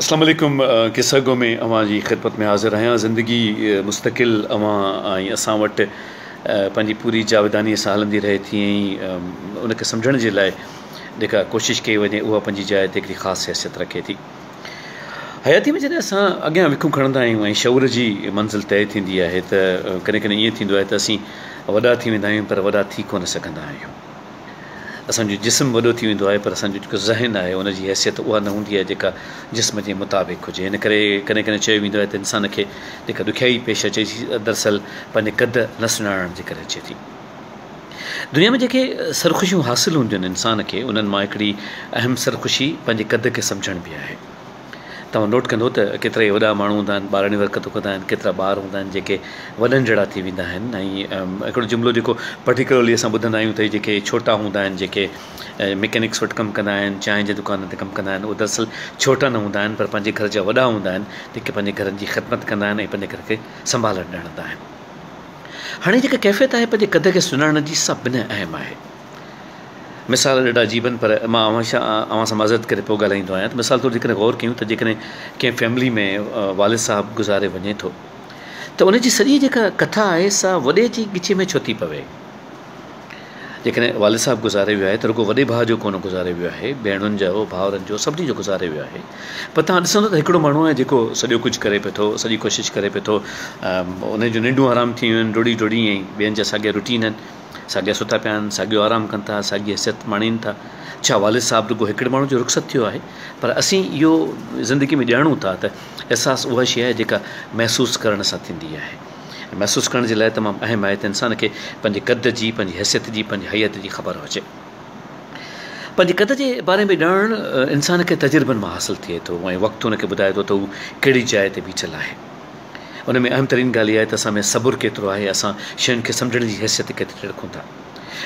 अस्सलाम वालेकुम किस्सा में अवां जी ख़िदमत में हाज़िर आहियां। ज़िंदगी मुस्तकिल अवां ऐं असां वटि पंहिंजी पूरी जावेदानी सां हलंदी रहे तीअं ई उनखे सम्झण जे लाइ जेका कोशिशि कई वञे उहा पंहिंजी जाइ ते हिकिड़ी ख़ासि हैसियत रखे थी। हयाती में जॾहिं असां अॻियां विखूं खणंदा आहियूं ऐं शऊर जी मंज़िल तइ थींदी आहे त कॾहिं कॾहिं ईअं थींदो आहे त असीं वॾा थी वेंदा आहियूं पर वॾा थी कोन सघंदा आहियूं। असांजो जिस्म वॾो थी वेंदो आहे पर असांजो जेको ज़हन आहे उनजी हैसियत उहा न हूंदी आहे जेका जिस्म जे मुताबिक़ हुजे। इन करे कॾहिं कॾहिं चयो वेंदो आहे त इंसान खे जेका ॾुखियाई पेश अचे थी दरअसल पंहिंजे कद न सुञाणण जे करे अचे थी। दुनिया में जेके सरख़ुशियूं हासिलु हूंदियूं आहिनि इंसान खे उन्हनि मां हिकिड़ी अहम सरख़ुशी पंहिंजे कद खे सम्झण बि आहे। तव्हां नोट कंदो त केतिरा ई वॾा माण्हू हूंदा आहिनि, ॿारहं वरकतूं कंदा आहिनि, केतिरा ॿार हूंदा आहिनि जेके वॾनि जहिड़ा थी वेंदा आहिनि। ऐं हिकिड़ो जुमिलो जेको पर्टिकुलरली असां ॿुधंदा आहियूं त जेके छोटा हूंदा आहिनि, जेके मैकेनिक्स वटि कमु कंदा आहिनि, चांहि जे दुकान ते कमु कंदा आहिनि, उहे दरअसल छोटा न हूंदा आहिनि पर पंहिंजे घर जा वॾा हूंदा आहिनि जेके पंहिंजे घरनि जी ख़िदमत कंदा आहिनि ऐं पंहिंजे घर खे संभालणु ॼाणंदा आहिनि। हाणे जेका कैफ़ियत आहे पंहिंजे कद खे सुञाणण जी सभिनी अहम आहे। मिसाल ॾाढा अजीबन पर मां हमेशह अव्हां सां मज़द करे पोइ ॻाल्हाईंदो आहियां त मिसाल तौरु जेकॾहिं गौर कयूं त जेकॾहिं कंहिं फैमिली में वालिद साहिबु गुज़ारे वञे थो त उनजी सॼी जेका कथा आहे सा वॾे जी ॻिचे में छो थी पवे। जेकॾहिं वालिद साहिबु गुज़ारे वियो आहे त रुॻो वॾे भाउ जो कोन गुज़ारे वियो आहे, भेणुनि जो भाउरनि जो सभिनी जो गुज़ारे वियो आहे। पर तव्हां ॾिसंदो त हिकिड़ो माण्हू आहे जेको सॼो कुझु करे पियो थो, सॼी कोशिशि करे पियो थो, उनजूं निंडूं आराम थी वियूं आहिनि डोड़ी डोड़ी ऐं ॿियनि जा साॻिया रुटीन आहिनि, साॻिया सुता पिया आहिनि, साॻियो आराम कनि था, साॻी हैसियत माणीनि था। छा वालिद साहिबु रुॻो हिकिड़े माण्हू जो रुख़सत थियो आहे? पर असीं इहो ज़िंदगी में ॼाणूं था त अहसासु उहा शइ आहे जेका महसूसु करण सां थींदी आहे। महसूसु करण जे लाइ तमामु अहम आहे त इंसान खे पंहिंजे कद जी, पंहिंजी हैसियत जी, पंहिंजी हैत जी ख़बर हुजे। पंहिंजे कद जे बारे में ॼाणणु इंसान खे तजुर्बनि मां हासिलु थिए थो ऐं वक़्तु हुनखे ॿुधाए थो त हू कहिड़ी जाइ ते बीठल आहे। उन में अहम तरीन ॻाल्हि इहा आहे त असां में सबुरु केतिरो आहे, असां शयुनि खे सम्झण जी हैसियत केतिरी रखूं था।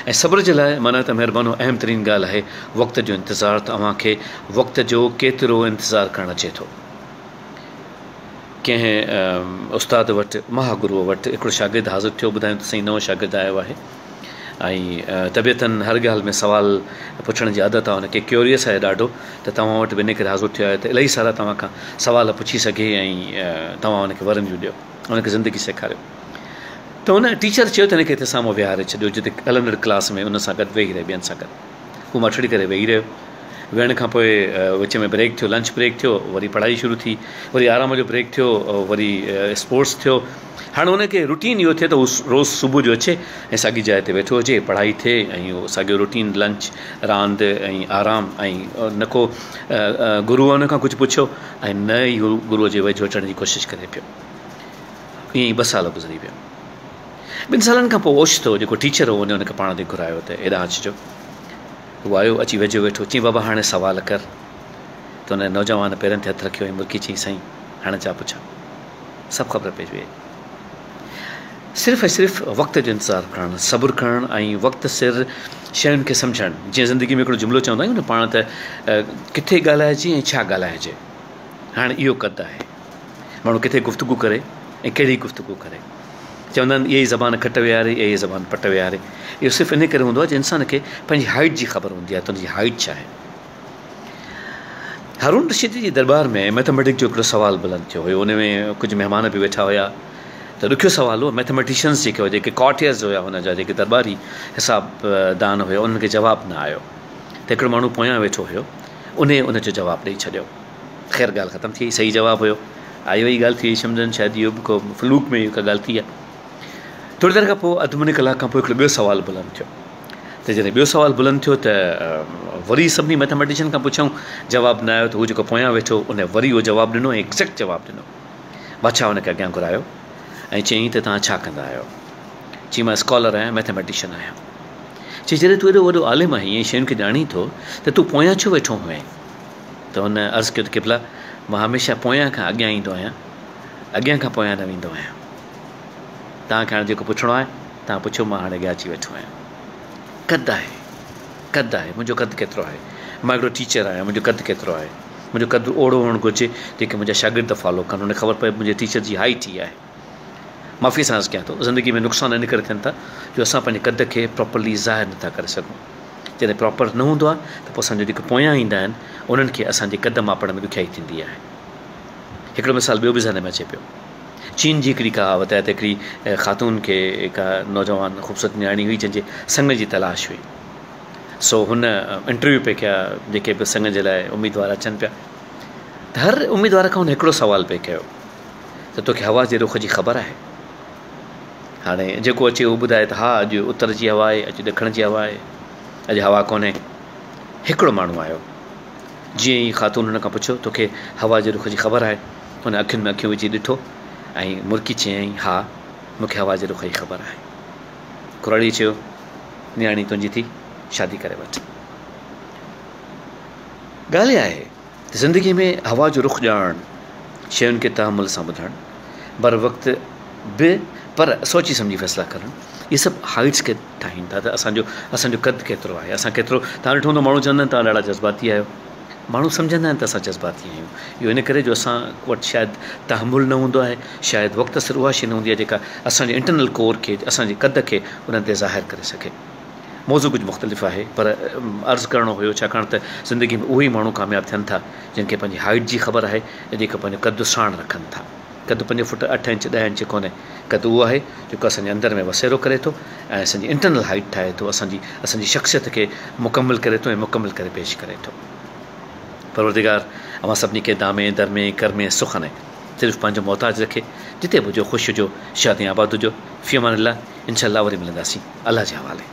ऐं सब्र जे लाइ माना त महिरबानी अहम तरीन ॻाल्हि आहे वक़्त जो इंतज़ारु। त अव्हांखे वक़्त जो केतिरो इंतज़ारु करणु अचे थो। कंहिं उस्ताद वटि, महागुरूअ वटि हिकिड़ो शागिर्दु हाज़िर थियो, ॿुधायूं त साईं नओं शागिर्दु आयो आहे ऐं तबियतनि हर ॻाल्हि में सुवाल पुछण जी आदत आहे, हुनखे क्यूरियस आहे ॾाढो, त तव्हां वटि वञी करे हाज़िर थियो आहे त इलाही सारा तव्हां खां सुवाल पुछी सघे ऐं तव्हां हुनखे वरंदियूं ॾियो, हुनखे ज़िंदगी सेखारियो। त हुन टीचर चयो त हिनखे हिते साम्हूं विहारे छॾियो जिते हलंदड़ क्लास में उन सां गॾु वेही रहे, ॿियनि सां गॾु। हू मठड़ी करे वेही रहियो। वेहण खां पोइ विच में ब्रेक थियो, लंच ब्रेक थियो, वरी पढ़ाई शुरू थी, वरी आराम जो ब्रेक थियो, वरी स्पोर्ट्स थियो। हाणे हुनखे रुटीन इहो थिए त हू रोज़ु सुबुह जो अचे ऐं साॻी जाइ ते वेठो हुजे, पढ़ाई थिए ऐं उहो साॻियो रुटीन लंच, रांदि ऐं आराम, ऐं न को गुरूअ हुन खां कुझु पुछियो ऐं न ई हू गुरूअ जे वेझो अचण जी कोशिशि करे पियो। ईअं ई 2 साल गुज़री विया। 2 सालनि खां पोइ ओचितो जेको टीचर हो हुनखे पाण ते घुरायो त हेॾां अचिजो। हू आयो, अची वेझो वेठो, चई बाबा हाणे सुवाल कर। त हुन नौजवान पेरनि ते हथु रखियो ऐं मुर्की चई साईं हाणे छा पुछां, सभु ख़बर पइजी वई। सिर्फ़ु ऐं सिर्फ़ु वक़्त जो इंतज़ारु करणु, सबुरु करणु ऐं वक़्तु सिर शयुनि खे सम्झणु। जीअं ज़िंदगी में हिकिड़ो जुमिलो चवंदा आहियूं न पाण त किथे ॻाल्हाइजे ऐं छा ॻाल्हाइजे। हाणे इहो कदु आहे, माण्हू किथे गुफ़्तगू करे ऐं कहिड़ी गुफ़्तगू करे। चवंदा आहिनि इहा ई ज़बान खट विहारे, इहा ई ज़बान पट विहारे। इहो सिर्फ़ु इन करे हूंदो आहे जो इंसान खे पंहिंजी हाइट जी ख़बर हूंदी आहे त हुनजी हाइट छा आहे। हारून रशीद जी दरबार में मैथमेटिक्स जो हिकिड़ो सुवालु बुलंद थियो हुयो। उन में कुझु महिमान बि वेठा हुया त ॾुखियो सुवालु हो। मैथमेटिशियन्स जेके हुआ, जेके कॉटियर्स हुया, हुनजा जेके दरबारी हिसाबदान हुया, उन्हनि खे जवाबु न आयो। त हिकिड़ो माण्हू पोयां वेठो हुयो, उनजो जवाबु ॾेई छॾियो। ख़ैर ॻाल्हि ख़तमु थी, सही जवाबु हुयो। आई वई ॻाल्हि थी, सम्झनि शायदि इहो बि को फ्लूक में हिकु ॻाल्हि थी आहे। थोरी देरि खां पोइ अधु मुने कलाक खां पोइ हिकिड़ो ॿियो सुवालु बुलंद थियो। त जॾहिं ॿियो सुवालु बुलंद थियो त वरी सभिनी मैथमेटिशियन खां पुछऊं, जवाबु न आयो। त हू जेको पोयां वेठो उन वरी उहो जवाबु ॾिनो, एक्ज़ेक्ट जवाबु ॾिनो। बादशाह हुनखे अॻियां घुरायो ऐं चयईं त तव्हां छा कंदा आहियो? चई मां स्कॉलर आहियां, मैथमेटिशियन आहियां। चई जॾहिं तूं एॾो वॾो आलिम आहीं, ईअं शयुनि खे ॼाणी थो त तूं पोयां छो वेठो हुएं? त हुन अर्ज़ु कयो त क़िबला मां हमेशह पोयां खां अॻियां ईंदो आहियां, अॻियां खां पोयां न वेंदो आहियां। तव्हांखे हाणे जेको पुछिणो आहे तव्हां पुछो, मां हाणे अॻियां अची वेठो आहियां। कदु आहे, कदु आहे, मुंहिंजो कदु केतिरो आहे। मां हिकिड़ो टीचर आहियां, मुंहिंजो कदु केतिरो आहे। मुंहिंजो कदु ओड़ो हुअणु घुरिजे जेके मुंहिंजा शागिर्द फॉलो कनि, हुनखे ख़बर पए मुंहिंजे टीचर जी हाइट ई आहे। माफ़ी सां अर्ज़ु कयां थो, ज़िंदगी में नुक़सान इन करे थियनि था जो असां पंहिंजे कद खे प्रॉपरली ज़ाहिर नथा करे सघूं। जॾहिं प्रॉपर न हूंदो आहे त पोइ असांजो जेके पोयां ईंदा आहिनि उन्हनि खे असांजे कद मापण में ॾुखियाई थींदी आहे। हिकिड़ो मिसाल ॿियो बि ज़हन में अचे पियो। चीन जी हिकिड़ी कहावत आहे त हिकिड़ी ख़ातून खे का नौजवान ख़ूबसूरत नियाणी हुई जंहिंजे संग जी तलाश हुई। सो हुन इंटरव्यू पे कया जेके बि संग जे लाइ उम्मीदवार अचनि पिया, त हर उम्मीदवार खां हुन हिकिड़ो सुवालु पे कयो त तोखे हवा जे रुख जी ख़बर आहे? हाणे जेको अचे उहो ॿुधाए त हा अॼु उत्तर जी हवा आहे, अॼु ॾखण जी हवा आहे, अॼु हवा कोन्हे। हिकिड़ो माण्हू आयो, जीअं ई ख़ातून हुन खां पुछियो तोखे हवा जे रुख जी ख़बर आहे? हुन अखियुनि में अखियूं विझी ॾिठो ऐं मुर्की चयईं हा मूंखे हवा जे रुख जी ख़बर आहे। कुराड़ी चयो नियाणी तुंहिंजी थी, शादी करे वठ। ॻाल्हि इहा आहे त ज़िंदगी में हवा जो रुख ॼाणणु, शयुनि खे तहमुल सां ॿुधणु, बर वक़्तु बि पर सोची सम्झी फ़ैसिला करणु, इहे सभु हाइट्स खे ठाहीनि था त असांजो कदु केतिरो आहे, असां केतिरो। तव्हां ॾिठो हूंदो माण्हू चवंदा आहिनि तव्हां ॾाढा जज़्बाती आहियो, माण्हू सम्झंदा आहिनि त असां जज़्बाती आहियूं। इहो इन करे जो असां वटि शायदि तहमुल न हूंदो आहे, शायदि वक़्तु सिर उहा शइ न हूंदी आहे जेका असांजे इंटरनल कोर खे, असांजे कद खे उन्हनि ते ज़ाहिर करे सघे। मौज़ू कुझु मुख़्तलिफ़ आहे पर अर्ज़ु करिणो हुयो छाकाणि त ज़िंदगी में उहे ई माण्हू कामयाबु थियनि था जिन खे पंहिंजी हाइट जी ख़बर आहे ऐं जेके पंहिंजो कदु साण रखनि था। कदु 5 फुट 8 इंच 10 इंच कोन्हे, कदु उहो आहे जेको असांजे अंदर में वसेरो करे थो ऐं असांजी इंटरनल हाइट ठाहे थो, असांजी शख़्सियत खे मुकमल करे थो ऐं मुकमल करे पेश करे थो। परवरदिगार अवां सभिनी खे दामे दरमे करमे सुखने सिर्फ़ु पंहिंजो मोहताज रखे, जिते बि हुजो ख़ुशि हुजो, शादी आबाद हुजो। फ़ी अमान अल्लाह, इंशाअल्लाह वरी मिलंदासीं। अल्लाह जे हवाले।